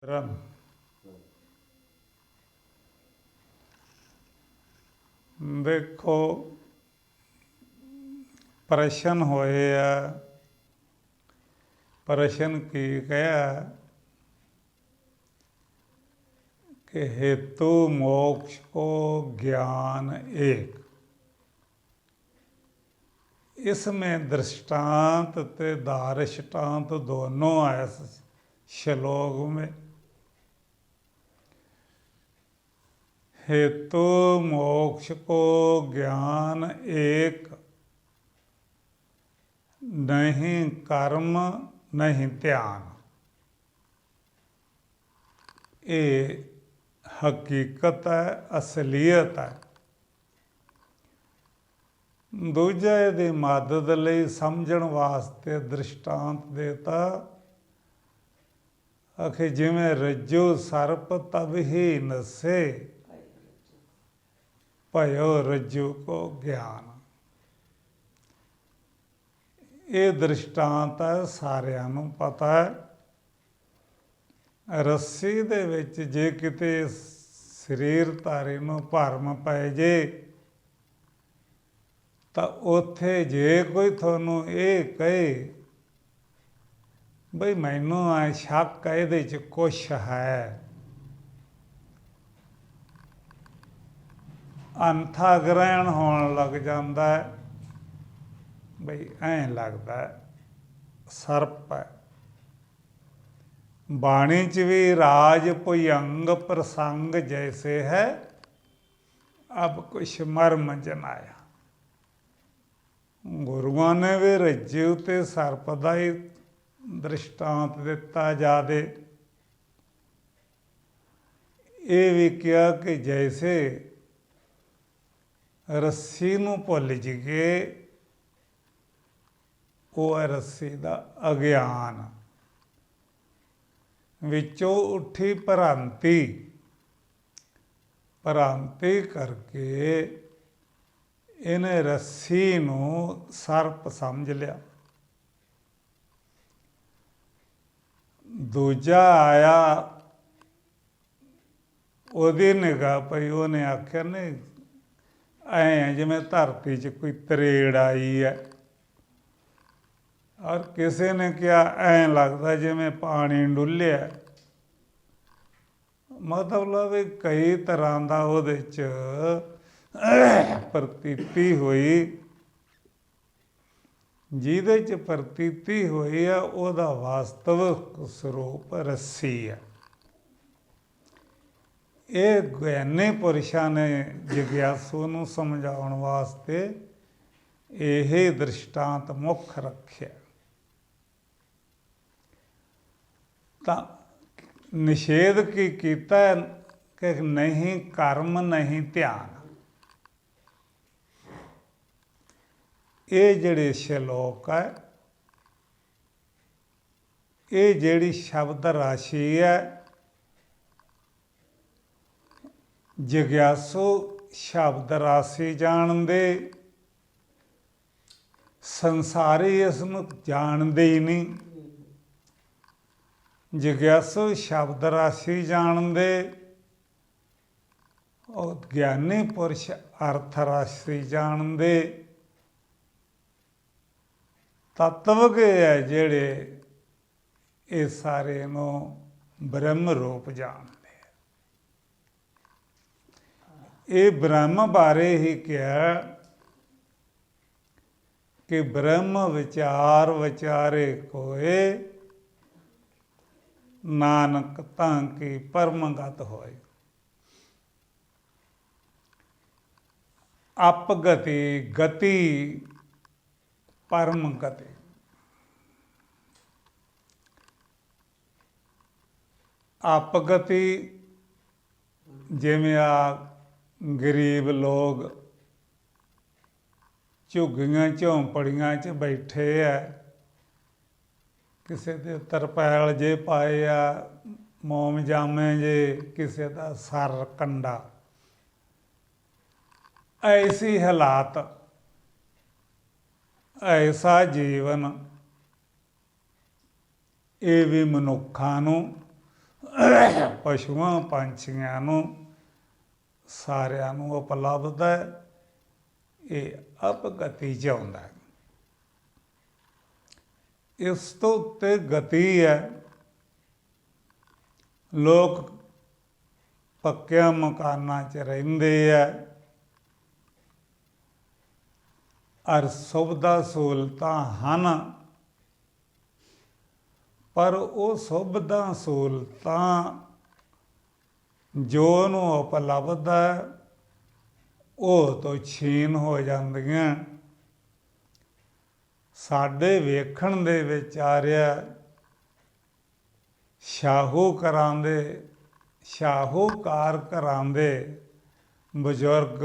ब्रह्म देखो प्रश्न होए आ। प्रश्न की कहा कि हेतु मोक्ष को ज्ञान एक। इसमें दृष्टांत ते दार्ष्टांत दोनों है इस श्लोक में। हेतु मोक्ष को ज्ञान एक, नहीं कर्म नहीं ध्यान। ये हकीकत है, असलीयत है। दूजा इहदी मदद लई समझण वास्ते दृष्टांत देता आखि जिवें रज्जू सर्प तब ही नसे भयो रज्जू को ज्ञान। ये दृष्टांत है, सारिਆਂ ਨੂੰ पता है। रस्सी ਦੇ ਵਿੱਚ ਜੇ ਕਿਤੇ ਸਰੀਰਧਾਰੀ ਨੂੰ ਭਰਮ ਪੈ ਜੇ ਤਾਂ ਉੱਥੇ ਜੇ ਕੋਈ ਤੁਹਾਨੂੰ ਇਹ ਕਹੇ ਬਈ ਮੈਨੂੰ ਆ ਸ਼ੱਕ ਹੈ ਇਹਦੇ 'ਚ ਕੁਛ ਹੈ, ਅੰਥਾ ਗ੍ਰਹਿਣ ਹੋਣ ਲੱਗ ਜਾਂਦਾ ਹੈ ਬਈ ਐਂ ਲੱਗਦਾ ਸਰਪ ਹੈ। ਬਾਣੀ 'ਚ ਵੀ ਰਾਜ ਭੁਯੰਗ ਪ੍ਰਸੰਗ ਜੈਸੇ ਹੈ ਅਬ ਕੁਛ ਮਰਮ ਜਨਾਇਆ। ਗੁਰੂਆਂ ਨੇ ਵੀ ਰੱਜੂ ਤੇ ਸਰਪ ਦਾ ਹੀ ਦ੍ਰਿਸ਼ਟਾਂਤ ਦਿੱਤਾ ਜਾਦੇ। ਇਹ ਵੀ ਕਿਹਾ ਕਿ ਜੈਸੇ ਰੱਸੀ ਨੂੰ ਭੁੱਲ ਜੀਏ ਉਹ ਹੈ ਰੱਸੀ ਦਾ ਅਗਿਆਨ। ਵਿੱਚੋਂ ਉੱਠੀ ਭ੍ਰਾਂਤੀ, ਭ੍ਰਾਂਤੀ ਕਰਕੇ ਇਹਨੇ ਰੱਸੀ ਨੂੰ ਸਰਪ ਸਮਝ ਲਿਆ। ਦੂਜਾ ਆਇਆ, ਉਹਦੀ ਨਿਗਾਹ ਪਈ, ਉਹਨੇ ਆਖਿਆ ਨਹੀਂ ਐਂ ਜਿਵੇਂ ਧਰਤੀ 'ਚ ਕੋਈ ਤਰੇੜ ਆਈ ਹੈ। ਔਰ ਕਿਸੇ ਨੇ ਕਿਹਾ ਐਂ ਲੱਗਦਾ ਜਿਵੇਂ ਪਾਣੀ ਡੁੱਲਿਆ। ਮਤਲਬ ਵੀ ਕਈ ਤਰ੍ਹਾਂ ਦਾ ਉਹਦੇ 'ਚ ਪ੍ਰਤੀਤੀ ਹੋਈ। ਜਿਹਦੇ 'ਚ ਪ੍ਰਤੀਤੀ ਹੋਈ ਆ ਉਹਦਾ ਵਾਸਤਵਿਕ ਸਰੂਪ ਰੱਸੀ ਆ। ਇਹ ਗਿਆਨੀ ਪੁਰਸ਼ਾਂ ਨੇ ਜਿਗਿਆਸੂ ਨੂੰ ਸਮਝਾਉਣ ਵਾਸਤੇ ਇਹ ਦ੍ਰਿਸ਼ਟਾਂਤ ਮੁੱਖ ਰੱਖਿਆ। ਤਾਂ ਨਿਸ਼ੇਧ ਕੀ ਕੀਤਾ ਕਿ ਨਹੀਂ ਕਰਮ ਨਹੀਂ ਧਿਆਨ। ਇਹ ਜਿਹੜੇ ਸ਼ਲੋਕ ਹੈ, ਇਹ ਜਿਹੜੀ ਸ਼ਬਦ ਰਾਸ਼ੀ ਹੈ, ਜਿਗਿਆਸੂ ਸ਼ਬਦ ਰਾਸ਼ੀ ਜਾਣਦੇ, ਸੰਸਾਰੀ ਇਸ ਨੂੰ ਜਾਣਦੇ ਹੀ ਨਹੀਂ। ਜਿਗਿਆਸੂ ਸ਼ਬਦ ਰਾਸ਼ੀ ਜਾਣਦੇ, ਉਹ ਗਿਆਨੀ ਪੁਰਸ਼ ਅਰਥ ਰਾਸ਼ੀ ਜਾਣਦੇ। ਤੱਤਵ ਹੈ ਜਿਹੜੇ ਇਹ ਸਾਰੇ ਨੂੰ ਬ੍ਰਹਮ ਰੂਪ ਜਾਣਦੇ। ਇਹ ਬ੍ਰਹਮ ਬਾਰੇ ਹੀ ਕਿਹਾ ਕਿ ਬ੍ਰਹਮ ਵਿਚਾਰ ਵਿਚਾਰੇ ਕੋਏ ਨਾਨਕ ਤਾਂ ਕੀ ਪਰਮਗਤ ਹੋਏ। ਅਪਗਤੀ ਗਤੀ ਪਰਮ ਗਤੀ। ਅਪਗਤੀ ਜਿਵੇਂ ਆ ਗਰੀਬ ਲੋਕ ਝੁੱਗੀਆਂ ਝੌਂਪੜੀਆਂ 'ਚ ਬੈਠੇ ਆ, ਕਿਸੇ ਦੇ ਤਰਪੈਲ ਜੇ ਪਾਏ ਆ, ਮੋਮ ਜਾਮੇ ਜੇ, ਕਿਸੇ ਦਾ ਸਰ ਕੰਡਾ। ਐਸੀ ਹਾਲਾਤ, ਐਸਾ ਜੀਵਨ, ਇਹ ਵੀ ਮਨੁੱਖਾਂ ਨੂੰ ਪਸ਼ੂਆਂ ਪੰਛੀਆਂ ਨੂੰ ਸਾਰਿਆਂ ਨੂੰ ਉਪਲਬਧ ਹੈ। ਇਹ ਅਪਗਤੀ 'ਚ ਆਉਂਦਾ ਹੈ। ਇਸ ਤੋਂ ਉੱਤੇ ਗਤੀ ਹੈ। ਲੋਕ ਪੱਕਿਆਂ ਮਕਾਨਾਂ 'ਚ ਰਹਿੰਦੇ ਆ ਔਰ ਸੁਵਿਧਾ ਸਹੂਲਤਾਂ ਹਨ, ਪਰ ਉਹ ਸੁਵਿਧਾ ਸਹੂਲਤਾਂ ਜੋ ਉਹਨੂੰ ਉਪਲਬਧ ਹੈ ਉਹ ਤੋਂ ਛੀਨ ਹੋ ਜਾਂਦੀਆਂ। ਸਾਡੇ ਵੇਖਣ ਦੇ ਵਿੱਚ ਆ ਰਿਹਾ, ਸ਼ਾਹੂਕਾਰ ਘਰਾਂ ਦੇ ਬਜ਼ੁਰਗ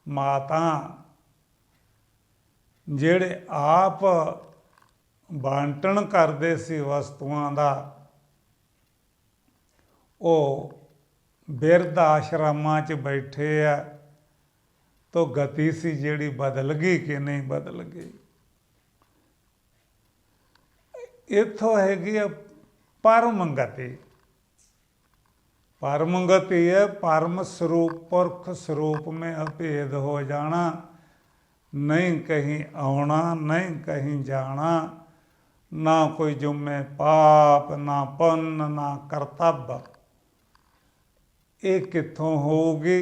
ਮਾਤਾ ਜਿਹੜੇ ਆਪ ਬਾਂਟਣ ਕਰਦੇ ਸੀ ਵਸਤੂਆਂ ਦਾ, ਉਹ ਬਿਰਧ ਆਸ਼ਰਮਾਂ 'ਚ ਬੈਠੇ ਆ। ਤਾਂ ਗਤੀ ਸੀ ਜਿਹੜੀ ਬਦਲ ਗਈ ਕਿ ਨਹੀਂ ਬਦਲ ਗਈ। ਇੱਥੋਂ ਹੈਗੀ ਆ ਪਰਮ ਗਤੀ। ਪਰਮ ਗਤੀ ਹੈ ਪਰਮ ਸਰੂਪ ਪੁਰਖ ਸਰੂਪ ਮੇਂ ਅਭੇਦ ਹੋ ਜਾਣਾ। ਨਹੀਂ ਕਹੀਂ ਆਉਣਾ ਨਹੀਂ ਕਹੀਂ ਜਾਣਾ, ਨਾ ਕੋਈ ਜੁਮੇ ਪਾਪ ਨਾ ਪੁੰਨ ਨਾ ਕਰਤੱਵ। ਇਹ ਕਿੱਥੋਂ ਹੋਊਗੀ?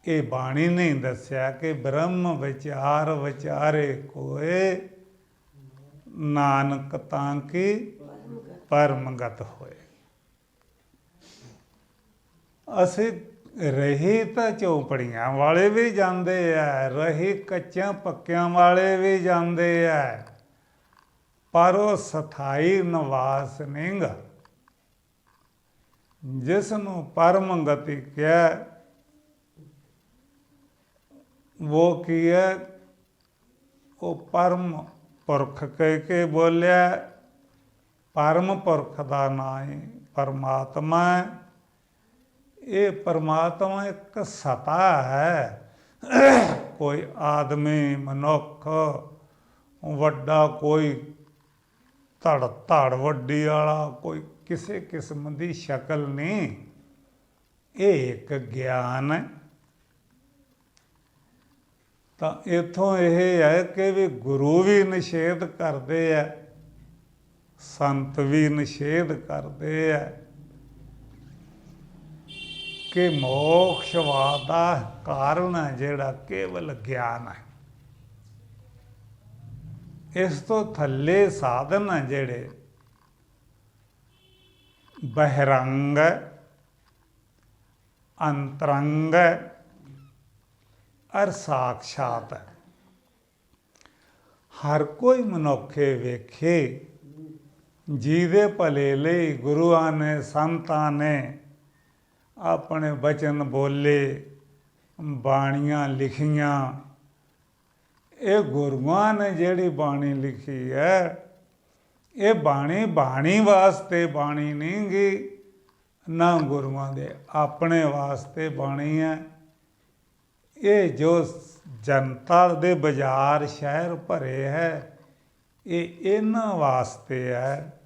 ਇਹ ਬਾਣੀ ਨੇ ਦੱਸਿਆ ਕਿ ਬ੍ਰਹਮ ਵਿਚਾਰ ਵਿਚਾਰੇ ਕੋਏ, ਨਾਨਕ ਤਾਂ ਕੀ ਪਰਮਗਤ ਹੋਏ। ਅਸੀਂ ਰਹੀ ਤਾਂ ਝੋਪੜੀਆਂ ਵਾਲੇ ਵੀ ਜਾਂਦੇ ਆ, ਰਹੀ ਕੱਚਿਆਂ ਪੱਕਿਆਂ ਵਾਲੇ ਵੀ ਜਾਂਦੇ ਆ, ਪਰ ਉਹ ਸਥਾਈ ਨਿਵਾਸ ਨਹੀਂ ਗਾ। ਜਿਸ ਨੂੰ ਪਰਮ ਗਤੀ ਕਿਹਾ ਉਹ ਕੀ ਹੈ? ਉਹ ਪਰਮ ਪੁਰਖ ਕਹਿ ਕੇ ਬੋਲਿਆ। ਪਰਮ ਪੁਰਖ ਦਾ ਨਾਂ ਹੀ ਪਰਮਾਤਮਾ ਹੈ। ਇਹ ਪਰਮਾਤਮਾ ਇੱਕ ਸਤਾ ਹੈ। ਕੋਈ ਆਦਮੀ ਮਨੁੱਖ ਵੱਡਾ, ਕੋਈ ਧੜ ਵੱਡੀ ਵਾਲਾ, ਕੋਈ ਕਿਸੇ ਕਿਸਮ ਦੀ ਸ਼ਕਲ ਨਹੀਂ। ਇਹ ਇੱਕ ਗਿਆਨ ਹੈ। ਤਾਂ ਇੱਥੋਂ ਇਹ ਹੈ ਕਿ ਵੀ ਗੁਰੂ ਵੀ ਨਿਸ਼ੇਧ ਕਰਦੇ ਆ, ਸੰਤ ਵੀ ਨਿਸ਼ੇਧ ਕਰਦੇ ਆ ਕਿ ਮੋਖਸ਼ਵਾਦ ਦਾ ਕਾਰਨ ਹੈ ਜਿਹੜਾ ਕੇਵਲ ਗਿਆਨ ਹੈ। ਇਸ ਤੋਂ ਥੱਲੇ ਸਾਧਨ ਹੈ ਜਿਹੜੇ ਬਹਿਰੰਗ, ਅੰਤਰੰਗ ਅਰ ਸਾਖਸ਼ਾਤ ਹੈ। ਹਰ ਕੋਈ ਮਨੁੱਖੇ ਵੇਖੇ ਜਿਹਦੇ ਭਲੇ ਲਈ ਗੁਰੂਆਂ ਨੇ ਸੰਤਾਂ ਨੇ ਆਪਣੇ ਬਚਨ ਬੋਲੇ, ਬਾਣੀਆਂ ਲਿਖੀਆਂ। ਇਹ ਗੁਰੂਆਂ ਨੇ ਜਿਹੜੀ ਬਾਣੀ ਲਿਖੀ ਹੈ, ਇਹ ਬਾਣੀ ਵਾਸਤੇ ਬਾਣੀ ਨਹੀਂ ਗੀ, ਨਾ ਗੁਰੂਆਂ ਦੇ ਆਪਣੇ ਵਾਸਤੇ ਬਾਣੀ ਹੈ। ਇਹ ਜੋ ਜਨਤਾ ਦੇ ਬਾਜ਼ਾਰ ਸ਼ਹਿਰ ਭਰੇ ਹੈ, ਇਹ ਇਹਨਾਂ ਵਾਸਤੇ ਹੈ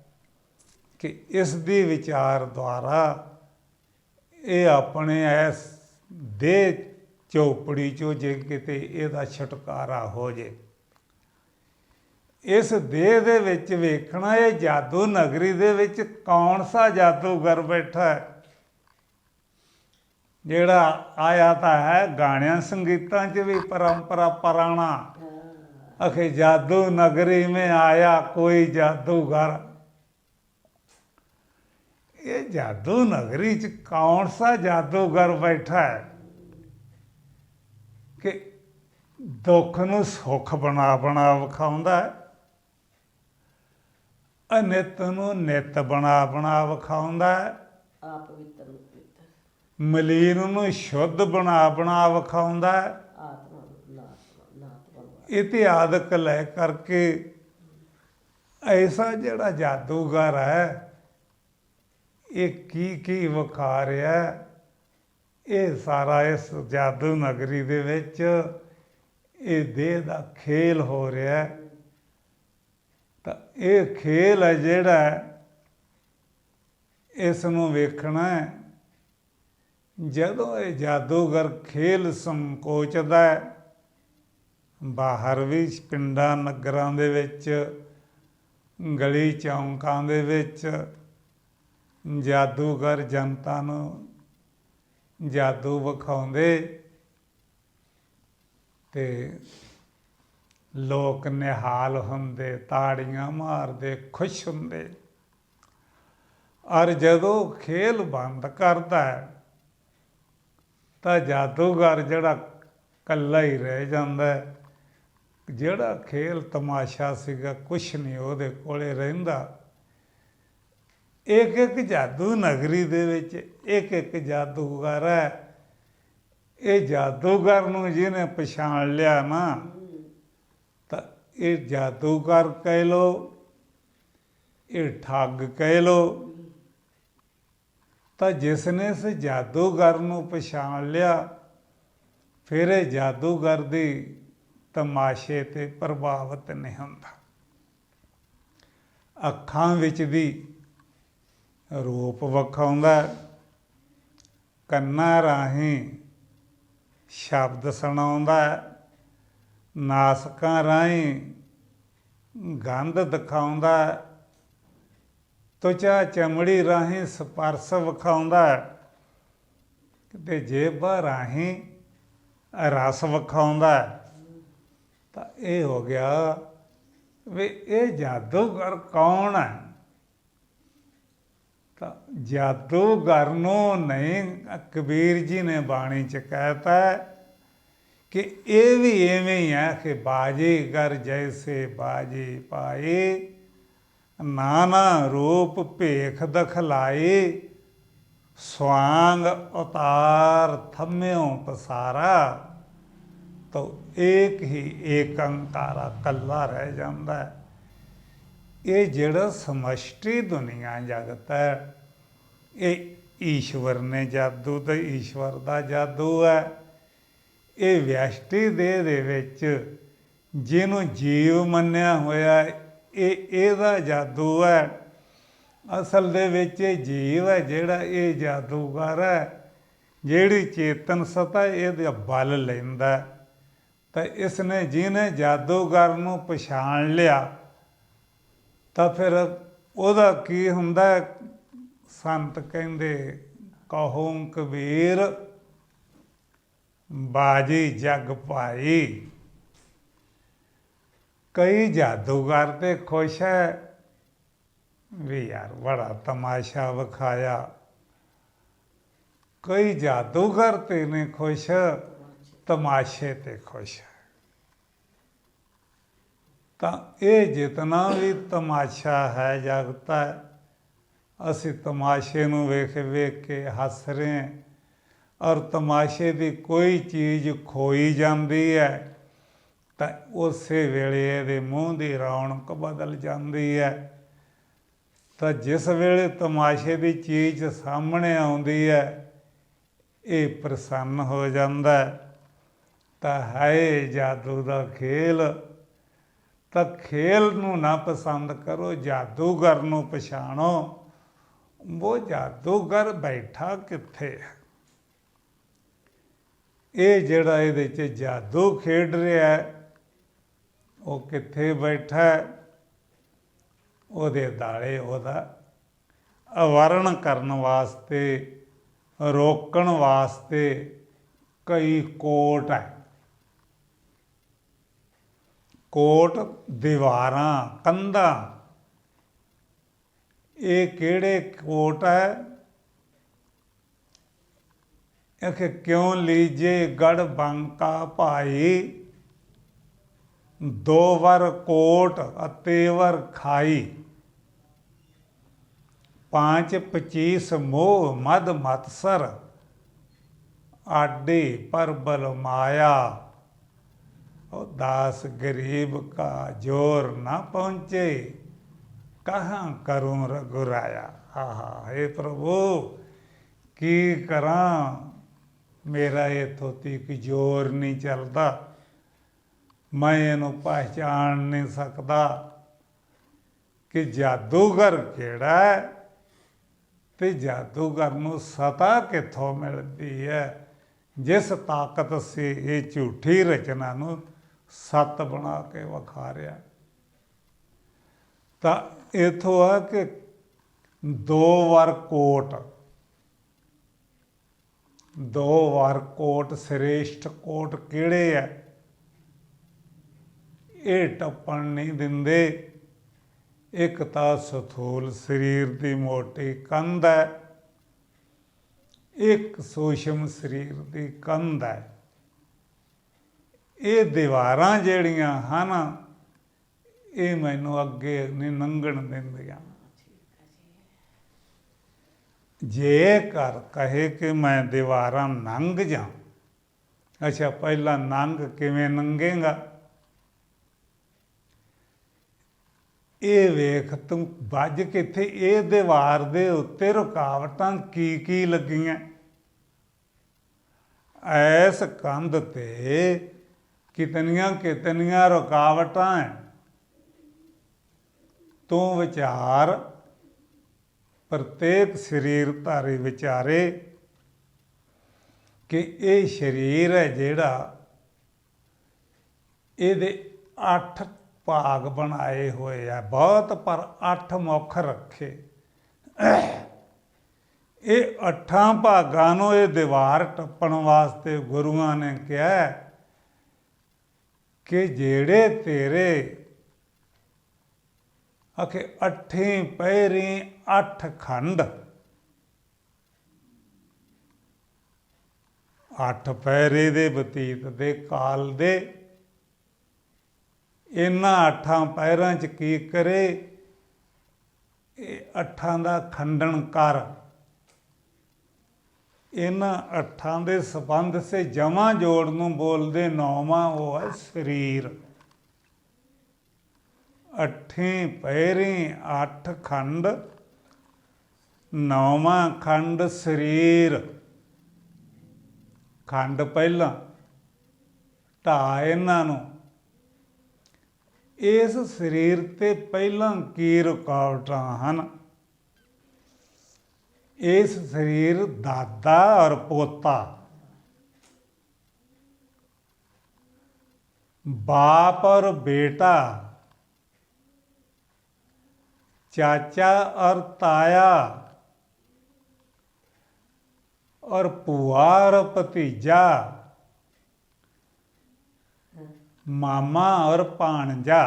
ਕਿ ਇਸ ਦੀ ਵਿਚਾਰ ਦੁਆਰਾ ਇਹ ਆਪਣੇ ਇਸ ਦੇਹ ਚੌਪੜੀ 'ਚੋਂ ਜੇ ਕਿਤੇ ਇਹਦਾ ਛੁਟਕਾਰਾ ਹੋ ਜੇ। ਇਸ ਦੇਹ ਦੇ ਵਿੱਚ ਵੇਖਣਾ, ਇਹ ਜਾਦੂ ਨਗਰੀ ਦੇ ਵਿੱਚ ਕੌਣ ਸਾ ਜਾਦੂਗਰ ਬੈਠਾ ਹੈ ਜਿਹੜਾ ਆਇਆ ਤਾਂ ਹੈ ਗਾਣਿਆਂ ਸੰਗੀਤਾਂ 'ਚ ਵੀ ਪਰੰਪਰਾ ਪੁਰਾਣਾ, ਅਖੇ ਜਾਦੂ ਨਗਰੀ ਮੇਂ ਆਇਆ ਕੋਈ ਜਾਦੂਗਰ। ਇਹ ਜਾਦੂ ਨਗਰੀ 'ਚ ਕੌਣ ਸਾ ਜਾਦੂਗਰ ਬੈਠਾ ਹੈ ਕਿ ਦੁੱਖ ਨੂੰ ਸੁੱਖ ਬਣਾ ਵਿਖਾਉਂਦਾ ਹੈ, ਅਨਿਤ ਨੂੰ ਨਿਤ ਬਣਾ ਵਿਖਾਉਂਦਾ ਹੈ, ਮਲੀਨ ਨੂੰ ਸ਼ੁੱਧ ਬਣਾ ਵਿਖਾਉਂਦਾ ਹੈ। ਇਤਿਆਦਿਕ ਲੈ ਕਰਕੇ ਐਸਾ ਜਿਹੜਾ ਜਾਦੂਗਰ ਹੈ, ਇਹ ਕੀ ਵਿਖਾ ਰਿਹਾ? ਇਹ ਸਾਰਾ ਇਸ ਜਾਦੂ ਨਗਰੀ ਦੇ ਵਿੱਚ ਇਹ ਦੇਹ ਦਾ ਖੇਲ ਹੋ ਰਿਹਾ। ਤਾਂ ਇਹ ਖੇਲ ਹੈ ਜਿਹੜਾ ਇਸ ਨੂੰ ਵੇਖਣਾ ਹੈ। ਜਦੋਂ ਇਹ ਜਾਦੂਗਰ ਖੇਲ ਸੰਕੋਚਦਾ ਹੈ, ਬਾਹਰ ਵੀ ਪਿੰਡਾਂ ਨਗਰਾਂ ਦੇ ਵਿੱਚ, ਗਲੀ ਚੌਂਕਾਂ ਦੇ ਵਿੱਚ ਜਾਦੂਗਰ ਜਨਤਾ ਨੂੰ ਜਾਦੂ ਵਿਖਾਉਂਦੇ ਤੇ ਲੋਕ ਨਿਹਾਲ ਹੁੰਦੇ, ਤਾੜੀਆਂ ਮਾਰਦੇ, ਖੁਸ਼ ਹੁੰਦੇ। ਔਰ ਜਦੋਂ ਖੇਲ ਬੰਦ ਕਰਦਾ ਹੈ ਤਾਂ ਜਾਦੂਗਰ ਜਿਹੜਾ ਇਕੱਲਾ ਹੀ ਰਹਿ ਜਾਂਦਾ ਹੈ। ਜਿਹੜਾ ਖੇਲ ਤਮਾਸ਼ਾ ਸੀਗਾ, ਕੁਛ ਨਹੀਂ ਉਹਦੇ ਕੋਲੇ ਰਹਿੰਦਾ। ਇੱਕ ਇੱਕ ਜਾਦੂ ਨਗਰੀ ਦੇ ਵਿੱਚ ਇੱਕ ਇੱਕ ਜਾਦੂਗਰ ਹੈ। ਇਹ ਜਾਦੂਗਰ ਨੂੰ ਜਿਹਨੇ ਪਛਾਣ ਲਿਆ ਨਾ, ਤਾਂ ਇਹ ਜਾਦੂਗਰ ਕਹਿ ਲਓ, ਇਹ ਠੱਗ ਕਹਿ ਲਓ। ਤਾਂ ਜਿਸ ਨੇ ਇਸ ਜਾਦੂਗਰ ਨੂੰ ਪਛਾਣ ਲਿਆ, ਫਿਰ ਇਹ ਜਾਦੂਗਰ ਦੀ ਤਮਾਸ਼ੇ 'ਤੇ ਪ੍ਰਭਾਵਿਤ ਨਹੀਂ ਹੁੰਦਾ। ਅੱਖਾਂ ਵਿੱਚ ਦੀ ਰੂਪ ਵਿਖਾਉਂਦਾ, ਕੰਨਾਂ ਰਾਹੀਂ ਸ਼ਬਦ ਸੁਣਾਉਂਦਾ, ਨਾਸਕਾਂ ਰਾਹੀਂ ਗੰਧ ਦਿਖਾਉਂਦਾ, ਤਵਚਾ ਚਮੜੀ ਰਾਹੀਂ ਸਪਰਸ਼ ਵਿਖਾਉਂਦਾ, ਕਿਤੇ ਜੇਬਾਂ ਰਾਹੀਂ ਰਸ ਵਿਖਾਉਂਦਾ। ਤਾਂ ਇਹ ਹੋ ਗਿਆ ਵੀ ਇਹ ਜਾਦੂਗਰ ਕੌਣ ਹੈ। ਤਾਂ ਜਾਦੂਗਰ ਨੂੰ ਨਹੀਂ, ਕਬੀਰ ਜੀ ਨੇ ਬਾਣੀ 'ਚ ਕਹਿਤਾ ਕਿ ਇਹ ਵੀ ਇਵੇਂ ਹੀ ਹੈ ਕਿ ਬਾਜੀਗਰ ਜੈਸੇ ਬਾਜੀ ਪਾਏ, ਨਾਨਾ ਰੂਪ ਭੇਖ ਦਖਲਾਏ, ਸਵਾਂਗ ਉਤਾਰ ਥੰਮਿਓ ਪਸਾਰਾ। ਤਾਂ ਏਕ ਹੀ ਏਕੰਕਾਰਾ, ਇਕੱਲਾ ਰਹਿ ਜਾਂਦਾ ਹੈ। ਇਹ ਜਿਹੜਾ ਸਮਸ਼ਟੀ ਦੁਨੀਆ ਜਗਤ ਹੈ, ਇਹ ਈਸ਼ਵਰ ਨੇ ਜਾਦੂ ਤੇ ਈਸ਼ਵਰ ਦਾ ਜਾਦੂ ਹੈ। ਇਹ ਵਿਅਸ਼ਟੀ ਦੇਹ ਦੇ ਵਿੱਚ ਜਿਹਨੂੰ ਜੀਵ ਮੰਨਿਆ ਹੋਇਆ, ਇਹ ਇਹਦਾ ਜਾਦੂ ਹੈ। ਅਸਲ ਦੇ ਵਿੱਚ ਇਹ ਜੀਵ ਹੈ ਜਿਹੜਾ ਇਹ ਜਾਦੂਗਰ ਹੈ, ਜਿਹੜੀ ਚੇਤਨ ਸਤਾ ਇਹਦਾ ਬਲ ਲੈਂਦਾ। ਤਾਂ ਇਸ ਨੇ ਜਿਹਨੇ ਜਾਦੂਗਰ ਨੂੰ ਪਛਾਣ ਲਿਆ, ਤਾਂ ਫਿਰ ਉਹਦਾ ਕੀ ਹੁੰਦਾ। ਸੰਤ ਕਹਿੰਦੇ, ਕਹੋ ਕਬੀਰ ਬਾਜੀ ਜਗ ਭਾਈ। ਕਈ ਜਾਦੂਗਰ ਤੇ ਖੁਸ਼ ਹੈ ਵੀ ਯਾਰ ਬੜਾ ਤਮਾਸ਼ਾ ਵਿਖਾਇਆ। ਕਈ ਜਾਦੂਗਰ ਤੇ ਨੇ ਖੁਸ਼, ਤਮਾਸ਼ੇ ਤੇ ਖੁਸ਼ ਹੈ। ਤਾਂ ਇਹ ਜਿਤਨਾ ਵੀ ਤਮਾਸ਼ਾ ਹੈ ਜਗਤ ਹੈ, ਅਸੀਂ ਤਮਾਸ਼ੇ ਨੂੰ ਵੇਖ ਵੇਖ ਕੇ ਹੱਸ ਰਹੇ ਹਾਂ। ਔਰ ਤਮਾਸ਼ੇ ਦੀ ਕੋਈ ਚੀਜ਼ ਖੋਈ ਜਾਂਦੀ ਹੈ ਤਾਂ ਉਸੇ ਵੇਲੇ ਇਹਦੇ ਮੂੰਹ ਦੀ ਰੌਣਕ ਬਦਲ ਜਾਂਦੀ ਹੈ। ਤਾਂ ਜਿਸ ਵੇਲੇ ਤਮਾਸ਼ੇ ਦੀ ਚੀਜ਼ ਸਾਹਮਣੇ ਆਉਂਦੀ ਹੈ, ਇਹ ਪ੍ਰਸੰਨ ਹੋ ਜਾਂਦਾ। ਤਾਂ ਹੈ ਜਾਦੂ ਦਾ ਖੇਲ। ਤਾਂ ਖੇਲ ਨੂੰ ਨਾ ਪਸੰਦ ਕਰੋ, ਜਾਦੂਗਰ ਨੂੰ ਪਛਾਣੋ। ਉਹ ਜਾਦੂਗਰ ਬੈਠਾ ਕਿੱਥੇ ਹੈ। ਇਹ ਜਿਹੜਾ ਇਹਦੇ 'ਚ ਜਾਦੂ ਖੇਡ ਰਿਹਾ, ਉਹ ਕਿੱਥੇ ਬੈਠਾ। ਉਹਦੇ ਦਾਲੇ ਉਹਦਾ ਅਵਾਰਣ ਕਰਨ ਵਾਸਤੇ, ਰੋਕਣ ਵਾਸਤੇ ਕਈ ਕੋਟ ਹੈ। ਕੋਟ, ਦੀਵਾਰਾਂ, ਕੰਧਾਂ। ਇਹ ਕਿਹੜੇ ਕੋਟ ਹੈ। ਇਹ ਕਿਉਂ ਲੀਜੇ ਗੜ ਬੰਕਾ ਭਾਈ, ਦੋ ਵਰ ਕੋਟ ਅਤੇਵਰ ਖਾਈ। 5-25 ਮੋਹ ਮਦ ਮਤਸਰ, ਆਡੇ ਪਰਬਲ ਮਾਇਆ। ਉਹ ਦਾਸ ਗਰੀਬ ਕਾ ਜੋਰ ਨਾ ਪਹੁੰਚੇ, ਕਹਾਂ ਕਰੂੰ ਰਘੁਰਾਇਆ। ਆਹਾ, ਹੇ ਪ੍ਰਭੂ ਕੀ ਕਰਾਂ, ਮੇਰਾ ਇੱਥੋਂ ਤੀਕ ਜ਼ੋਰ ਨਹੀਂ ਚੱਲਦਾ, ਮੈਂ ਇਹਨੂੰ ਪਹਿਚਾਣ ਨਹੀਂ ਸਕਦਾ ਕਿ ਜਾਦੂਗਰ ਕਿਹੜਾ ਹੈ ਤੇ ਜਾਦੂਗਰ ਨੂੰ ਸਤਾ ਕਿੱਥੋਂ ਮਿਲਦੀ ਹੈ ਜਿਸ ਤਾਕਤ ਸੇ ਇਹ ਝੂਠੀ ਰਚਨਾ ਨੂੰ ਸੱਤ ਬਣਾ ਕੇ ਵਿਖਾ ਰਿਹਾ। ਤਾਂ ਇੱਥੋਂ ਆ ਕਿ ਦੋ ਵਾਰ ਕੋਟ ਸ੍ਰੇਸ਼ਟ ਕੋਟ ਕਿਹੜੇ ਹੈ ਇਹ ਟੱਪਣ ਨਹੀਂ ਦਿੰਦੇ। ਇੱਕ ਤਾਂ ਸਥੂਲ ਸਰੀਰ ਦੀ ਮੋਟੀ ਕੰਧ ਹੈ, ਇੱਕ ਸੂਖਮ ਸਰੀਰ ਦੀ ਕੰਧ ਹੈ। ਇਹ ਦੀਵਾਰਾਂ ਜਿਹੜੀਆਂ ਹਨ ਇਹ ਮੈਨੂੰ ਅੱਗੇ ਨਹੀਂ ਲੰਘਣ ਦਿੰਦੀਆਂ। ਜੇਕਰ ਕਹੇ ਕਿ ਮੈਂ ਦੀਵਾਰਾਂ ਲੰਘ ਜਾ, ਅੱਛਾ ਪਹਿਲਾਂ ਲੰਘ ਕਿਵੇਂ ਲੰਘੇਗਾ? ਇਹ ਵੇਖ ਤੂੰ ਵੱਜ ਕਿੱਥੇ, ਇਹ ਦੀਵਾਰ ਦੇ ਉੱਤੇ ਰੁਕਾਵਟਾਂ ਕੀ ਲੱਗੀਆਂ। ਐਸ ਕੰਧ ਤੇ ਕਿਤਨੀਆਂ ਰੁਕਾਵਟਾਂ ਹੈ। ਤੂੰ ਵਿਚਾਰ, ਪ੍ਰਤੇਕ ਸਰੀਰਧਾਰੀ ਵਿਚਾਰੇ ਕਿ ਇਹ ਸਰੀਰ ਹੈ ਜਿਹੜਾ, ਇਹਦੇ 8 ਭਾਗ ਬਣਾਏ ਹੋਏ ਆ ਬਹੁਤ, ਪਰ 8 ਮੁੱਖ ਰੱਖੇ। ਇਹ 8 ਭਾਗਾਂ ਨੂੰ ਇਹ ਦੀਵਾਰ ਟੱਪਣ ਵਾਸਤੇ ਗੁਰੂਆਂ ਨੇ ਕਿਹਾ ਕਿ ਜਿਹੜੇ ਤੇਰੇ ਆਖੇ 8 ਪਹਿਰੀ 8 ਖੰਡ, 8 ਪਹਿਰੇ ਦੇ ਬਤੀਤ ਦੇ ਕਾਲ ਦੇ, ਇਹਨਾਂ 8 ਪਹਿਰਾਂ 'ਚ ਕੀ ਕਰੇ? ਇਹ 8 ਦਾ ਖੰਡਨ ਕਰ। ਇਹਨਾਂ 8 ਦੇ ਸੰਬੰਧ ਸੇ ਜਮਾ ਜੋੜ ਨੂੰ ਬੋਲਦੇ 9ਵਾਂ ਉਹ ਹੈ ਸਰੀਰ। 8 ਪਹਿਰੀ 8 ਖੰਡ, 9ਵਾਂ ਖੰਡ ਸਰੀਰ। ਖੰਡ ਪਹਿਲਾਂ ਢਾ ਇਹਨਾਂ ਨੂੰ। ਇਸ ਸਰੀਰ ਤੇ ਪਹਿਲਾਂ ਕੀ ਰੁਕਾਵਟਾਂ ਹਨ? ਇਸ ਸਰੀਰ ਦਾਦਾ ਔਰ ਪੋਤਾ, बाप और बेटा, चाचा और ताया, और पुआ और भतीजा, मामा और भाणजा,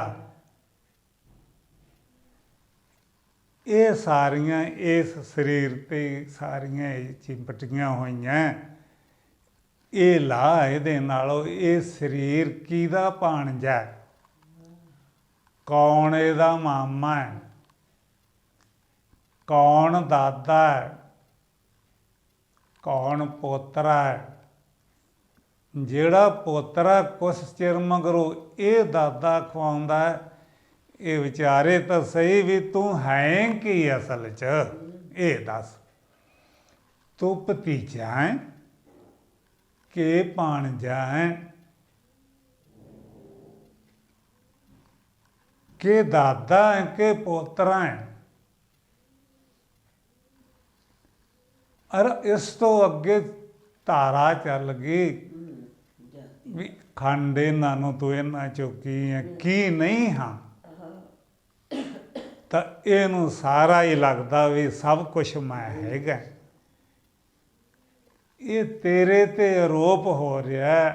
ये सारियां इस शरीर ते सारियां चिपटियां होइयां। ये ला इहदे नालों ये शरीर किहदा भाणजा है, कौन इहदा मामा है, कौन दादा है, कौन पोतरा है। जिहड़ा पोतरा कुछ चिर मगरों ये दादा खवाउंदा है, ये विचारे तो सही भी तू है कि असल च, ये दस तू भतीजा है कि भाणजा है कि दादा है कि पोतरा है। और इस तो अगे धारा चल गई भी खंड इन्हां नूं तू इन्हां चों की है की नहीं हाँ, तो इहनूं सारा ही लगता भी सब कुछ मैं हैगा। ये तेरे ते आरोप हो रहा है,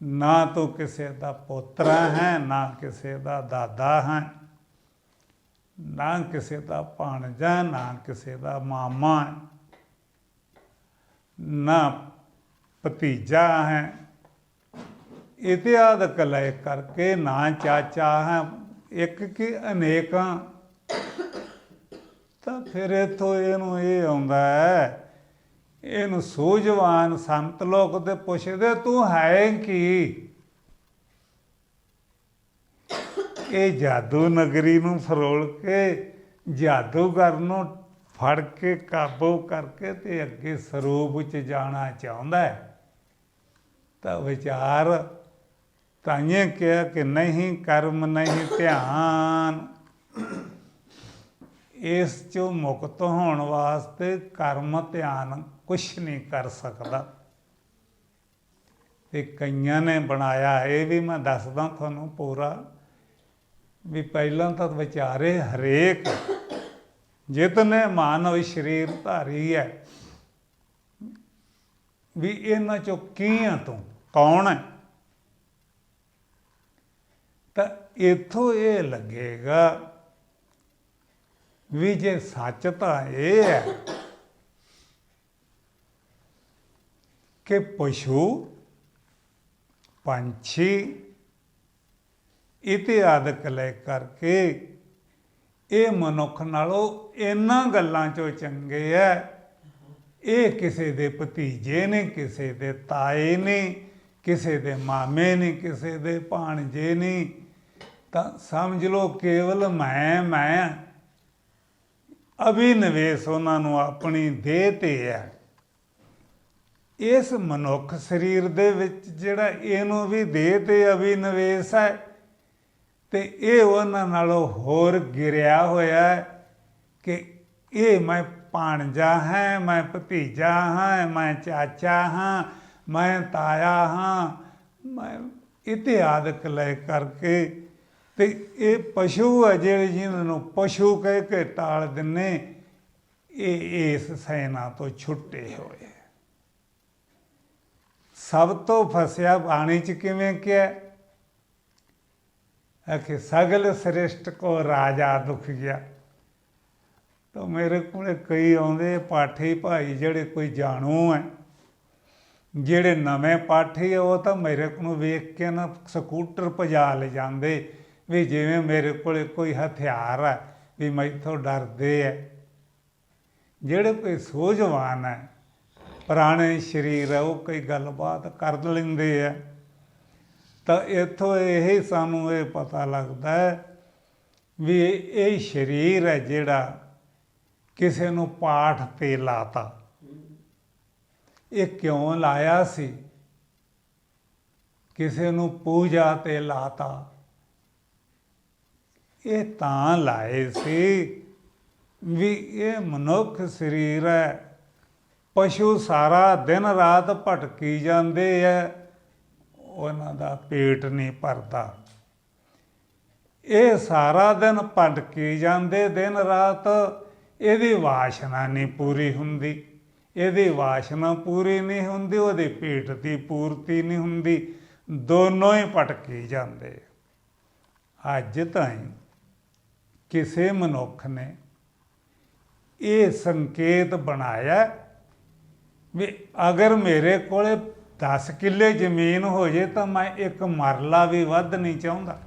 ना तो किसी का पोतरा है, ना किसी का दादा है, ना किसी का भाणजा, ना किसी का मामा है, ना भतीजा है, इत्यादि कलय करके ना चाचा है, एक कि अनेकां। तो फिर इथों इहनूं ये आउंदा है, इहनूं सूझवान संत लोग ते पुछदे तू है की? ये जादू नगरी नूं फरोल के जादूगर नूं फड़ के काबू करके ते अगे सरूप च जाना चाहुंदा है। तो विचार ताइए कहा कि नहीं कर्म नहीं ध्यान, ਇਸ ਚੋਂ ਮੁਕਤ ਹੋਣ ਵਾਸਤੇ ਕਰਮ ਧਿਆਨ ਕੁਛ ਨਹੀਂ ਕਰ ਸਕਦਾ। ਤੇ ਕਈਆਂ ਨੇ ਬਣਾਇਆ, ਇਹ ਵੀ ਮੈਂ ਦੱਸਦਾ ਤੁਹਾਨੂੰ ਪੂਰਾ, ਵੀ ਪਹਿਲਾਂ ਤਾਂ ਵਿਚਾਰੇ ਹਰੇਕ ਜਿਤਨੇ ਮਾਨਵ ਸਰੀਰ ਧਾਰੀ ਹੈ, ਵੀ ਇਹਨਾਂ ਚੋਂ ਕੀ ਆ ਤੂੰ, ਕੌਣ ਹੈ? ਤਾਂ ਇੱਥੋਂ ਇਹ ਲੱਗੇਗਾ ਵੀ ਜੇ ਸੱਚ ਤਾਂ ਇਹ ਹੈ ਕਿ ਪਸ਼ੂ ਪੰਛੀ ਇਤਿਆਦਿਕ ਲੈ ਕਰਕੇ ਇਹ ਮਨੁੱਖ ਨਾਲੋਂ ਇਹਨਾਂ ਗੱਲਾਂ 'ਚੋਂ ਚੰਗੇ ਹੈ। ਇਹ ਕਿਸੇ ਦੇ ਭਤੀਜੇ ਨੇ, ਕਿਸੇ ਦੇ ਤਾਏ ਨੇ, ਕਿਸੇ ਦੇ ਮਾਮੇ ਨੇ, ਕਿਸੇ ਦੇ ਭਾਣਜੇ ਨੇ। ਤਾਂ ਸਮਝ ਲਓ ਕੇਵਲ ਮੈਂ ਅਭਿਨਵੇਸ਼ ਉਹਨਾਂ ਨੂੰ ਆਪਣੀ ਦੇਹ 'ਤੇ ਹੈ। ਇਸ ਮਨੁੱਖ ਸਰੀਰ ਦੇ ਵਿੱਚ ਜਿਹੜਾ ਇਹਨੂੰ ਵੀ ਦੇਹ 'ਤੇ ਅਭਿਨਵੇਸ਼ ਹੈ, ਤੇ ਇਹ ਉਹਨਾਂ ਨਾਲੋਂ ਹੋਰ ਗਿਰਿਆ ਹੋਇਆ ਹੈ ਕਿ ਇਹ ਮੈਂ ਭਾਣਜਾ ਹਾਂ, ਮੈਂ ਭਤੀਜਾ ਹਾਂ, ਮੈਂ ਚਾਚਾ ਹਾਂ, ਮੈਂ ਤਾਇਆ ਹਾਂ, ਮੈਂ ਇਤਿਆਦਿਕ ਲੈ ਕਰਕੇ। ਤੇ ਇਹ ਪਸ਼ੂ ਹੈ ਜਿਹੜੇ ਜਿਹਨਾਂ ਨੂੰ ਪਸ਼ੂ ਕਹਿ ਕੇ ਟਾਲ ਦਿੰਨੇ, ਇਹ ਇਸ ਸੈਨਾ ਤੋਂ ਛੁੱਟੇ ਹੋਏ। ਸਭ ਤੋਂ ਫਸਿਆ ਬਾਣੀ 'ਚ ਕਿਵੇਂ ਕਿਹਾ ਕਿ ਸਗਲ ਸ੍ਰਿਸ਼ਟ ਕੋ ਰਾਜਾ ਦੁਖ ਗਿਆ। ਤਾਂ ਮੇਰੇ ਕੋਲ ਕਈ ਆਉਂਦੇ ਪਾਠੀ ਭਾਈ ਜਿਹੜੇ ਕੋਈ ਜਾਣੂ ਹੈ, ਜਿਹੜੇ ਨਵੇਂ ਪਾਠੀ ਆ, ਉਹ ਤਾਂ ਮੇਰੇ ਕੋਲ ਵੇਖ ਕੇ ਨਾ ਸਕੂਟਰ ਭਜਾ ਲੈ ਜਾਂਦੇ ਵੀ ਜਿਵੇਂ ਮੇਰੇ ਕੋਲ ਕੋਈ ਹਥਿਆਰ ਹੈ, ਵੀ ਮੈਥੋਂ ਡਰਦੇ ਹੈ। ਜਿਹੜੇ ਕੋਈ ਸੂਝਵਾਨ ਹੈ, ਪੁਰਾਣੇ ਸਰੀਰ ਹੈ, ਉਹ ਕਈ ਗੱਲਬਾਤ ਕਰ ਲੈਂਦੇ ਆ। ਤਾਂ ਇੱਥੋਂ ਇਹ ਸਾਨੂੰ ਇਹ ਪਤਾ ਲੱਗਦਾ ਹੈ ਵੀ ਇਹ ਸਰੀਰ ਹੈ ਜਿਹੜਾ ਕਿਸੇ ਨੂੰ ਪਾਠ 'ਤੇ ਲਾਤਾ। ਇਹ ਕਿਉਂ ਲਾਇਆ ਸੀ? ਕਿਸੇ ਨੂੰ ਪੂਜਾ 'ਤੇ ਲਾਤਾ। ਇਹ ਤਾਂ ਲਾਏ ਸੀ ਵੀ ਇਹ ਮਨੁੱਖ ਸਰੀਰ ਹੈ, ਪਸ਼ੂ ਸਾਰਾ ਦਿਨ ਰਾਤ ਭਟਕੀ ਜਾਂਦੇ ਹੈ, ਉਹਨਾਂ ਦਾ ਪੇਟ ਨਹੀਂ ਭਰਦਾ। ਇਹ ਸਾਰਾ ਦਿਨ ਭਟਕੀ ਜਾਂਦੇ ਦਿਨ ਰਾਤ, ਇਹਦੀ ਵਾਸ਼ਨਾ ਨਹੀਂ ਪੂਰੀ ਹੁੰਦੀ। ਇਹਦੀ ਵਾਸ਼ਨਾ ਪੂਰੀ ਨਹੀਂ ਹੁੰਦੀ, ਉਹਦੇ ਪੇਟ ਦੀ ਪੂਰਤੀ ਨਹੀਂ ਹੁੰਦੀ, ਦੋਨੋਂ ਹੀ ਭਟਕੀ ਜਾਂਦੇ। ਅੱਜ ਤਾਈਂ ਕਿਸੇ ਮਨੁੱਖ ਨੇ ਇਹ ਸੰਕੇਤ ਬਣਾਇਆ ਵੀ ਅਗਰ ਮੇਰੇ ਕੋਲੇ 10 ਕਿੱਲੇ ਜ਼ਮੀਨ ਹੋ ਜੇ ਤਾਂ ਮੈਂ ਇੱਕ ਮਰਲਾ ਵੀ ਵੱਧ ਨਹੀਂ ਚਾਹੁੰਦਾ।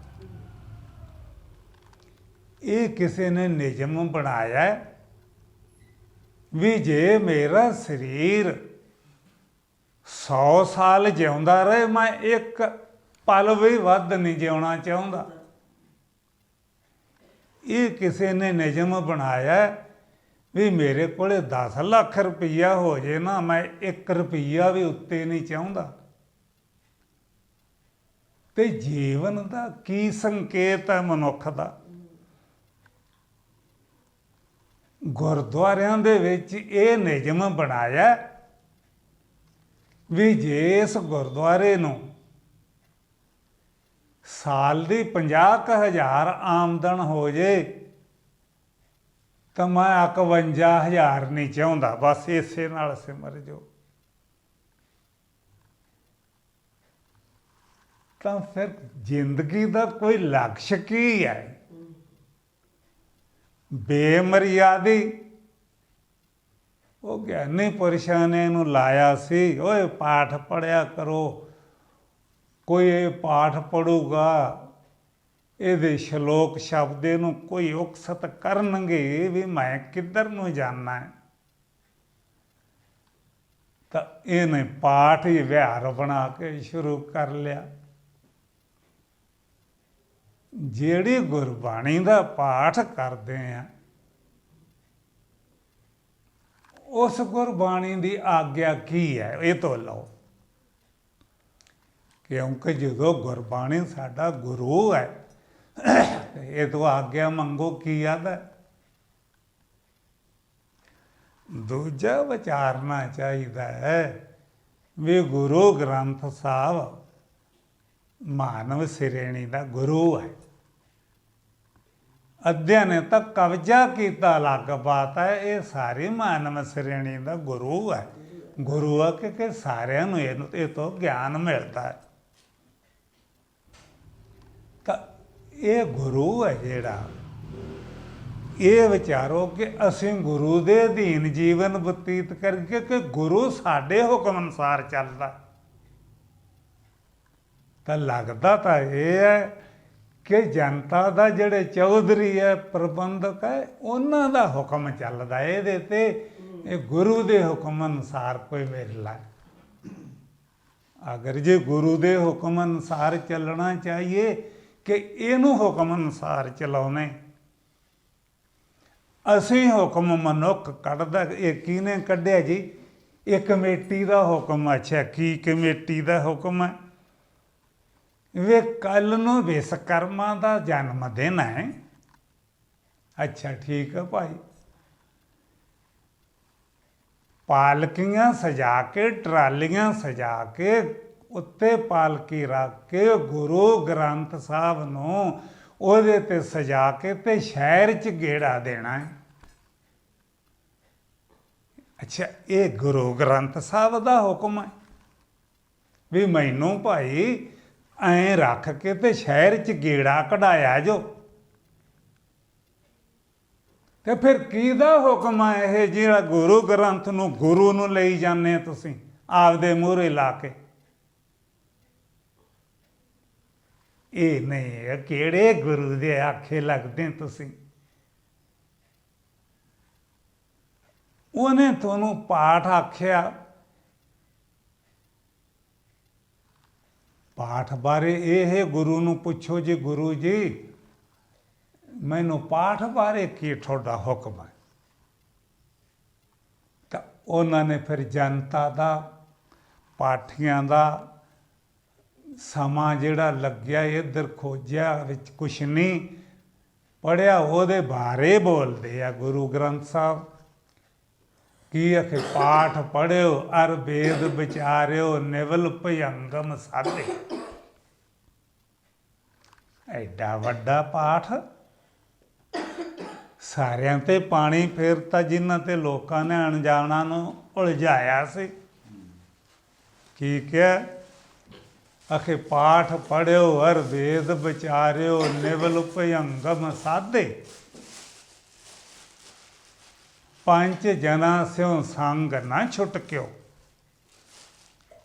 ਇਹ ਕਿਸੇ ਨੇ ਨਿਯਮ ਬਣਾਇਆ ਵੀ ਜੇ ਮੇਰਾ ਸਰੀਰ 100 ਸਾਲ ਜਿਉਂਦਾ ਰਹੇ, ਮੈਂ ਇੱਕ ਪਲ ਵੀ ਵੱਧ ਨਹੀਂ ਜਿਉਣਾ ਚਾਹੁੰਦਾ। ਇਹ ਕਿਸੇ ਨੇ ਨਿਯਮ ਬਣਾਇਆ ਵੀ ਮੇਰੇ ਕੋਲੇ 10 ਲੱਖ ਰੁਪਈਆ ਹੋ ਜੇ ਨਾ, ਮੈਂ 1 ਰੁਪਈਆ ਵੀ ਉੱਤੇ ਨਹੀਂ ਚਾਹੁੰਦਾ। ਤੇ ਜੀਵਨ ਦਾ ਕੀ ਸੰਕੇਤ ਹੈ ਮਨੁੱਖ ਦਾ? ਗੁਰਦੁਆਰਿਆਂ ਦੇ ਵਿੱਚ ਇਹ ਨਿਯਮ ਬਣਾਇਆ ਵੀ ਜੇ ਇਸ ਗੁਰਦੁਆਰੇ ਨੂੰ ਸਾਲ ਦੀ 50,000 ਆਮਦਨ ਹੋ ਜੇ ਤਾਂ ਮੈਂ 51,000 ਨਹੀਂ ਚਾਹੁੰਦਾ, ਬਸ ਇਸੇ ਨਾਲ ਸਿਮਰ ਜੋ। ਤਾਂ ਫਿਰ ਜ਼ਿੰਦਗੀ ਦਾ ਕੋਈ ਲਕਸ਼ ਕੀ ਹੈ? ਬੇਮਰਿਆਦੀ। ਉਹ ਗਿਆਨੀ ਪੁਰਸ਼ਾਂ ਨੇ ਇਹਨੂੰ ਲਾਇਆ ਸੀ, ਓਏ ਪਾਠ ਪੜ੍ਹਿਆ ਕਰੋ, ਕੋਈ ਇਹ ਪਾਠ ਪੜੂਗਾ, ਇਹਦੇ ਸ਼ਲੋਕ ਸ਼ਬਦ ਨੂੰ ਕੋਈ ਉਕਸਤ ਕਰਨਗੇ ਵੀ ਮੈਂ ਕਿੱਧਰ ਨੂੰ ਜਾਣਾ ਹੈ। ਤਾਂ ਇਹਨੇ ਪਾਠ ਹੀ ਵਿਹਾਰ ਬਣਾ ਕੇ ਸ਼ੁਰੂ ਕਰ ਲਿਆ। ਜਿਹੜੀ ਗੁਰਬਾਣੀ ਦਾ ਪਾਠ ਕਰਦੇ ਆ, ਉਸ ਗੁਰਬਾਣੀ ਦੀ ਆਗਿਆ ਕੀ ਹੈ ਇਹ ਤੋਂ ਲਓ। ਕਿਉਂਕਿ ਜਦੋਂ ਗੁਰਬਾਣੀ ਸਾਡਾ ਗੁਰੂ ਹੈ, ਇਹ ਤੋਂ ਆਗਿਆ ਮੰਗੋ ਕੀ ਆਦਾ? ਦੂਜਾ ਵਿਚਾਰਨਾ ਚਾਹੀਦਾ ਹੈ ਵੀ ਗੁਰੂ ਗ੍ਰੰਥ ਸਾਹਿਬ ਮਾਨਵ ਸ਼੍ਰੇਣੀ ਦਾ ਗੁਰੂ ਹੈ। ਅੱਧਿਆਂ ਨੇ ਤਾਂ ਕਬਜ਼ਾ ਕੀਤਾ ਅਲੱਗ ਬਾਤ ਹੈ, ਇਹ ਸਾਰੀ ਮਾਨਵ ਸ਼੍ਰੇਣੀ ਦਾ ਗੁਰੂ ਹੈ। ਗੁਰੂ ਆ ਕਿ ਸਾਰਿਆਂ ਨੂੰ ਇਹ ਤੋਂ ਗਿਆਨ ਮਿਲਦਾ ਹੈ। ਤਾਂ ਇਹ ਗੁਰੂ ਹੈ ਜਿਹੜਾ, ਇਹ ਵਿਚਾਰੋ ਕਿ ਅਸੀਂ ਗੁਰੂ ਦੇ ਅਧੀਨ ਜੀਵਨ ਬਤੀਤ ਕਰਕੇ ਕਿ ਗੁਰੂ ਸਾਡੇ ਹੁਕਮ ਅਨੁਸਾਰ ਚੱਲਦਾ। ਤਾਂ ਲੱਗਦਾ ਤਾਂ ਇਹ ਹੈ ਕਿ ਜਨਤਾ ਦਾ ਜਿਹੜੇ ਚੌਧਰੀ ਹੈ, ਪ੍ਰਬੰਧਕ ਹੈ, ਉਹਨਾਂ ਦਾ ਹੁਕਮ ਚੱਲਦਾ ਇਹਦੇ ਤੇ। ਇਹ ਗੁਰੂ ਦੇ ਹੁਕਮ ਅਨੁਸਾਰ ਕੋਈ ਵੇਲਾ। ਅਗਰ ਜੇ ਗੁਰੂ ਦੇ ਹੁਕਮ ਅਨੁਸਾਰ ਚੱਲਣਾ ਚਾਹੀਏ ਕਿ ਇਹਨੂੰ ਹੁਕਮ ਅਨੁਸਾਰ ਚਲਾਉਣੇ, ਅਸੀਂ ਹੁਕਮ ਮਨੁੱਖ ਕੱਢਦਾ। ਇਹ ਕਿਹਨੇ ਕੱਢਿਆ ਜੀ? ਇਹ ਕਮੇਟੀ ਦਾ ਹੁਕਮ। ਅੱਛਾ, ਕੀ ਕਮੇਟੀ ਦਾ ਹੁਕਮ ਹੈ? ਵੇ ਕੱਲ ਨੂੰ ਵਿਸ਼ਵਕਰਮਾ ਦਾ ਜਨਮ ਦਿਨ ਹੈ। ਅੱਛਾ ਠੀਕ ਹੈ ਭਾਈ, ਪਾਲਕੀਆਂ ਸਜਾ ਕੇ, ਟਰਾਲੀਆਂ ਸਜਾ ਕੇ, ਉੱਤੇ ਪਾਲਕੀ ਰੱਖ ਕੇ ਗੁਰੂ ਗ੍ਰੰਥ ਸਾਹਿਬ ਨੂੰ ਉਹਦੇ ਤੇ ਸਜਾ ਕੇ ਤੇ ਸ਼ਹਿਰ 'ਚ ਗੇੜਾ ਦੇਣਾ ਹੈ। ਅੱਛਾ, ਇਹ ਗੁਰੂ ਗ੍ਰੰਥ ਸਾਹਿਬ ਦਾ ਹੁਕਮ ਹੈ ਵੀ ਮੈਨੂੰ ਭਾਈ ਐਂ ਰੱਖ ਕੇ ਤੇ ਸ਼ਹਿਰ 'ਚ ਗੇੜਾ ਕਢਾਇਆ ਜੋ। ਤੇ ਫਿਰ ਕਿਹਦਾ ਹੁਕਮ ਹੈ ਇਹ ਜਿਹੜਾ ਗੁਰੂ ਗ੍ਰੰਥ ਨੂੰ, ਗੁਰੂ ਨੂੰ ਲਈ ਜਾਂਦੇ ਤੁਸੀਂ ਆਪਦੇ ਮੂਹਰੇ ਲਾ ਕੇ? ਇਹ ਨਹੀਂ, ਕਿਹੜੇ ਗੁਰੂ ਦੇ ਆਖੇ ਲੱਗਦੇ ਤੁਸੀਂ? ਉਹਨੇ ਤੁਹਾਨੂੰ ਪਾਠ ਆਖਿਆ, ਪਾਠ ਬਾਰੇ ਇਹ ਗੁਰੂ ਨੂੰ ਪੁੱਛੋ ਜੀ, ਗੁਰੂ ਜੀ ਮੈਨੂੰ ਪਾਠ ਬਾਰੇ ਕੀ ਤੁਹਾਡਾ ਹੁਕਮ ਹੈ? ਤਾਂ ਉਹਨਾਂ ਨੇ ਫਿਰ ਜਨਤਾ ਦਾ, ਪਾਠੀਆਂ ਦਾ ਸਮਾਂ ਜਿਹੜਾ ਲੱਗਿਆ ਇੱਧਰ ਖੋਜਿਆ, ਵਿੱਚ ਕੁਛ ਨਹੀਂ ਪੜ੍ਹਿਆ, ਉਹਦੇ ਬਾਰੇ ਬੋਲਦੇ ਆ ਗੁਰੂ ਗ੍ਰੰਥ ਸਾਹਿਬ। ਕੀ ਆਖੇ? ਪਾਠ ਪੜ੍ਹਿਓ ਅਰ ਵੇਦ ਵਿਚਾਰਿਓ, ਨਿਵਲ ਭਯੰਗਮ ਸਾਧੇ। ਐਡਾ ਵੱਡਾ ਪਾਠ ਸਾਰਿਆਂ ਤੇ ਪਾਣੀ ਫੇਰਤਾ, ਜਿਨ੍ਹਾਂ ਤੇ ਲੋਕਾਂ ਨੇ ਅਣਜਾਣਾ ਨੂੰ ਉਲਝਾਇਆ ਸੀ। ਕੀ ਕਿਹਾ? ਆਖੇ ਪਾਠ ਪੜ੍ਹਿਓ ਅਰ ਵੇਦ ਵਿਚਾਰਿਓ, ਨਿਵਲ ਭਯੰਗਮ ਸਾਧੇ। ਪੰਜ ਜਨਾ ਸਿਉ ਸੰਗ ਨਾ ਛੁਟਕਿਓ,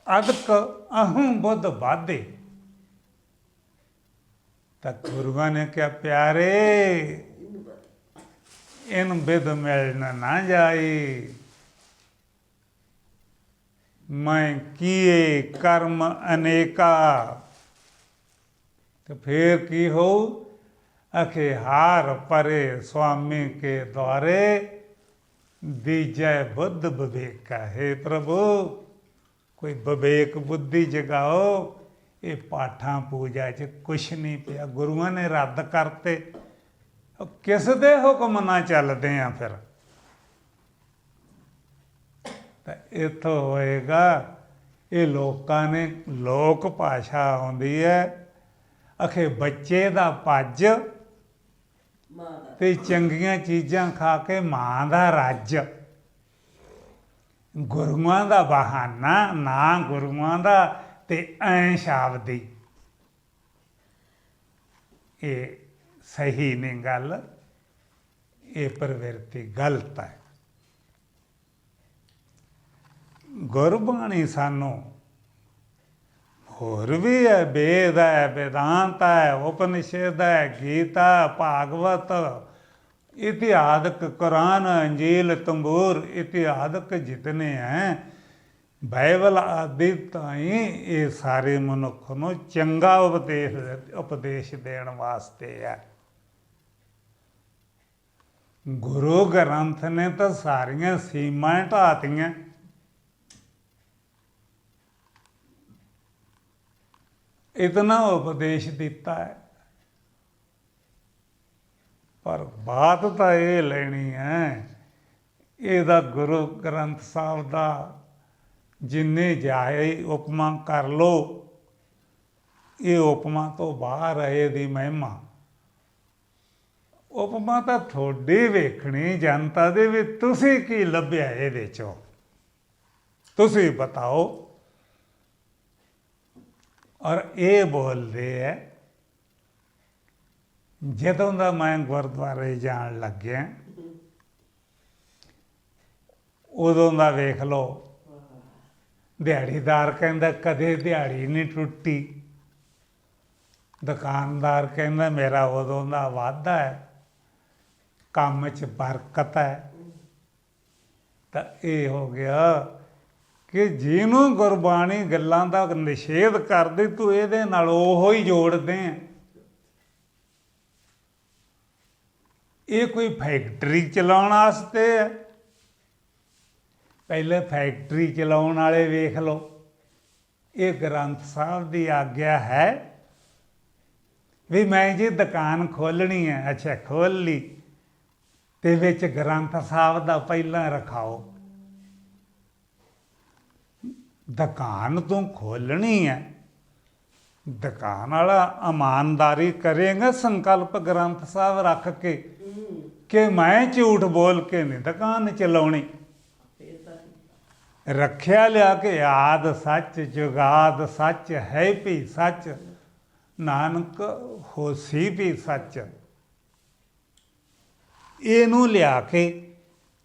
ਅਦਕ ਅਹੰ ਬੁੱਧ ਬਾਧੇ। ਤਾਂ ਗੁਰੂਆਂ ਨੇ ਕਿਹਾ ਪਿਆਰੇ ਇਹਨ ਬਿਦ ਮਿਲਣ ਨਾ ਜਾਏ, ਮੈਂ ਕੀਏ ਕਰਮ ਅਨੇਕਾ। ਤੇ ਫੇਰ ਕੀ ਹੋਊ? ਅਖੇ ਹਾਰ ਪਰੇ ਸੁਆਮੀ ਕੇ ਦੁਆਰੇ, ਦੀਜੈ ਬੁੱਧ ਵਿਵੇਕਾ। ਹੈ ਪ੍ਰਭੂ ਕੋਈ ਵਿਵੇਕ ਬੁੱਧੀ ਜਗਾਓ। ਇਹ ਪਾਠਾਂ ਪੂਜਾ 'ਚ ਕੁਛ ਨਹੀਂ ਪਿਆ, ਗੁਰੂਆਂ ਨੇ ਰੱਦ ਕਰਤੇ। ਕਿਸ ਦੇ ਹੁਕਮ ਨਾਲ ਚੱਲਦੇ ਆ ਫਿਰ? ਤਾਂ ਇੱਥੋਂ ਹੋਏਗਾ ਇਹ ਲੋਕਾਂ ਨੇ, ਲੋਕ ਭਾਸ਼ਾ ਆਉਂਦੀ ਹੈ। ਅਖੇ ਬੱਚੇ ਦਾ ਭੱਜ ਤੇ ਚੰਗੀਆਂ ਚੀਜ਼ਾਂ ਖਾ ਕੇ ਮਾਂ ਦਾ ਰੱਜ। ਗੁਰੂਆਂ ਦਾ ਬਹਾਨਾ ਨਾ, ਗੁਰੂਆਂ ਦਾ ਤੇ ਐਂ ਸ਼ਾਬਦੀ। ਇਹ ਸਹੀ ਨਹੀਂ ਗੱਲ, ਇਹ ਪ੍ਰਵਿਰਤੀ ਗਲਤ ਹੈ। ਗੁਰਬਾਣੀ ਸਾਨੂੰ ਹੋਰ ਵੀ ਹੈ, ਵੇਦ ਹੈ, वेदांत ਹੈ, ਉਪਨਿਸ਼ਦ ਹੈ, ਗੀਤਾ, ਭਾਗਵਤ, इतिहादक, कुरान, अंजील, तंबूर इतिहादक जितने हैं, बाइबल आदि ताई ये सारे मनुख नूं चंगा उपदेश देण वास्ते है। गुरु ग्रंथ ने तो सारियां सीमाएं ढातियां। इतना उपदेश दिता है, पर बात तो ये लेनी है ਇਹਦਾ ਗੁਰੂ ਗ੍ਰੰਥ ਸਾਹਿਬ ਦਾ ਜਿੰਨੇ ਜਾਏ ਉਪਮਾ ਕਰ ਲੋ, ਇਹ ਉਪਮਾ ਤੋਂ ਬਾਹਰ ਹੈ ਇਹਦੀ ਮਹਿਮਾ। ਉਪਮਾ ਤਾਂ ਤੁਹਾਡੀ ਵੇਖਣੀ ਜਨਤਾ ਦੇ ਵੀ ਤੁਸੀਂ ਕੀ ਲੱਭਿਆ ਇਹਦੇ ਚੋਂ, ਤੁਸੀਂ ਬਤਾਓ। ਔਰ ਇਹ ਬੋਲਦੇ ਹੈ, ਜਦੋਂ ਦਾ ਮੈਂ ਗੁਰਦੁਆਰੇ ਜਾਣ ਲੱਗਿਆ ਉਦੋਂ ਦਾ ਵੇਖ ਲਓ, ਦਿਹਾੜੀਦਾਰ ਕਹਿੰਦਾ ਕਦੇ ਦਿਹਾੜੀ ਨਹੀਂ ਟੁੱਟੀ, ਦੁਕਾਨਦਾਰ ਕਹਿੰਦਾ ਮੇਰਾ ਉਦੋਂ ਦਾ ਵਾਧਾ ਹੈ, ਕੰਮ 'ਚ ਬਰਕਤ ਹੈ। ਤਾਂ ਇਹ ਹੋ ਗਿਆ ਕਿ ਜਿਹਨੂੰ ਗੁਰਬਾਣੀ ਗੱਲਾਂ ਦਾ ਨਿਸ਼ੇਧ ਕਰਦੀ, ਤੂੰ ਇਹਦੇ ਨਾਲ ਉਹੋ ਹੀ ਜੋੜਦੇ ਆ। ਇਹ ਕੋਈ ਫੈਕਟਰੀ ਚਲਾਉਣ ਵਾਸਤੇ ਹੈ? ਪਹਿਲੇ ਫੈਕਟਰੀ ਚਲਾਉਣ ਵਾਲੇ ਵੇਖ ਲਓ। ਇਹ ਗ੍ਰੰਥ ਸਾਹਿਬ ਦੀ ਆਗਿਆ ਹੈ ਵੀ ਮੈਂ ਜੀ ਦੁਕਾਨ ਖੋਲ੍ਹਣੀ ਹੈ। ਅੱਛਾ, ਖੋਲ੍ਹ ਲਈ, ਤੇ ਵਿੱਚ ਗ੍ਰੰਥ ਸਾਹਿਬ ਦਾ ਪਹਿਲਾਂ ਰਖਾਓ। ਦੁਕਾਨ ਤੂੰ ਖੋਲ੍ਹਣੀ ਹੈ, ਦੁਕਾਨ ਵਾਲਾ ਇਮਾਨਦਾਰੀ ਕਰੇਗਾ, ਸੰਕਲਪ ਗ੍ਰੰਥ ਸਾਹਿਬ ਰੱਖ ਕੇ ਕਿ ਮੈਂ ਝੂਠ ਬੋਲ ਕੇ ਨਹੀਂ ਦੁਕਾਨ ਚਲਾਉਣੀ। ਰੱਖਿਆ ਲਿਆ ਕੇ ਆਦ ਸੱਚ ਜੁਗਾਦ ਸੱਚ ਹੈ ਵੀ ਸੱਚ, ਨਾਨਕ ਹੋਸੀ ਵੀ ਸੱਚ। ਇਹਨੂੰ ਲਿਆ ਕੇ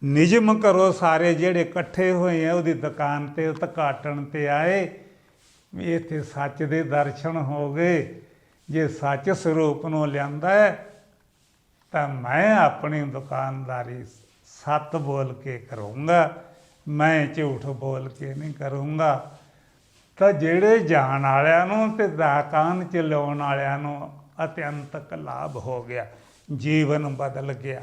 ਨਿਯਮ ਕਰੋ ਸਾਰੇ ਜਿਹੜੇ ਇਕੱਠੇ ਹੋਏ ਆ ਉਹਦੀ ਦੁਕਾਨ 'ਤੇ ਉਦਘਾਟਨ 'ਤੇ ਆਏ, ਵੀ ਇੱਥੇ ਸੱਚ ਦੇ ਦਰਸ਼ਨ ਹੋ ਗਏ। ਜੇ ਸੱਚ ਸਰੂਪ ਨੂੰ ਲਿਆਂਦਾ ਹੈ ਤਾਂ ਮੈਂ ਆਪਣੀ ਦੁਕਾਨਦਾਰੀ ਸੱਤ ਬੋਲ ਕੇ ਕਰੂੰਗਾ, ਮੈਂ ਝੂਠ ਬੋਲ ਕੇ ਨਹੀਂ ਕਰੂੰਗਾ। ਤਾਂ ਜਿਹੜੇ ਜਾਣ ਵਾਲਿਆਂ ਨੂੰ ਤੇ ਦੁਕਾਨ ਚਲਾਉਣ ਵਾਲਿਆਂ ਨੂੰ ਅਤਿਅੰਤਕ ਲਾਭ ਹੋ ਗਿਆ, ਜੀਵਨ ਬਦਲ ਗਿਆ।